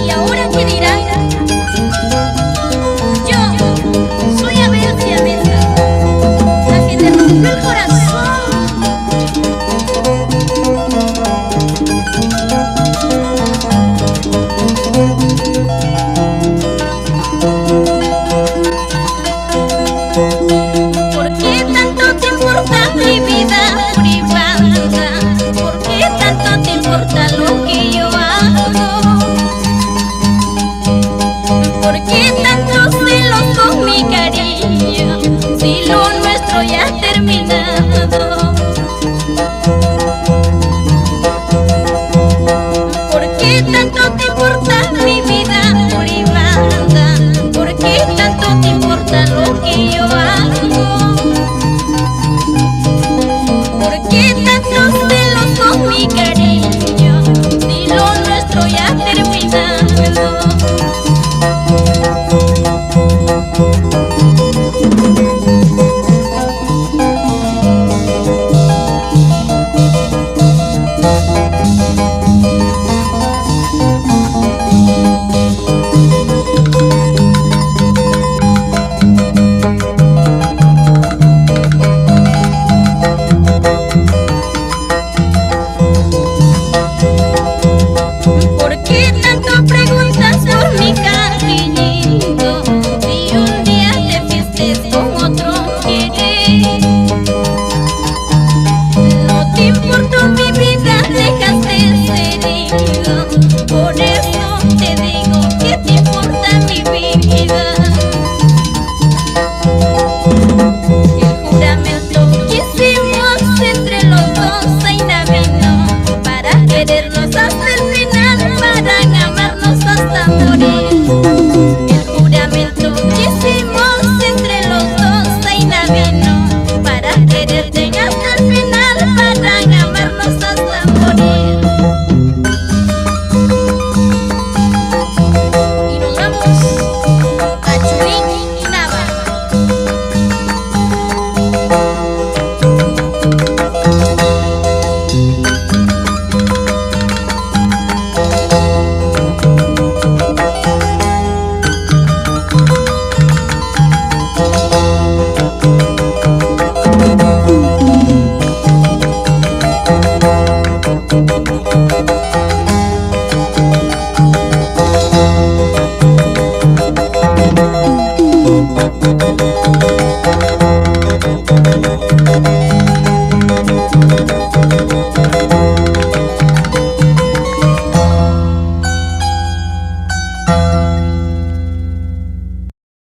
¿Y ahora qué dirán? Yo soy Abel Siamesa, la que te rompió el corazón. ¿Por qué tanto te importa mi vida privada? ¿Por qué tanto te importa lo que yo hago? ¿Por qué tantos celos con mi cariño si lo nuestro ya ha terminado? ¿Por qué tanto te importa mi vida privada? ¿Por qué tanto te importa lo que yo hago? ¿Por qué tantos celos con mi cariño si lo nuestro ya ha terminado? ¿Por qué tanto preguntas por mi cariñito si un día te fuiste con otro querer? No te importó mi vida, dejaste ser herido. Por eso te digo que te importa mi vida. El juramento que hicimos entre los dos se inaminó para querernos hasta el final, para amarnos hasta morir.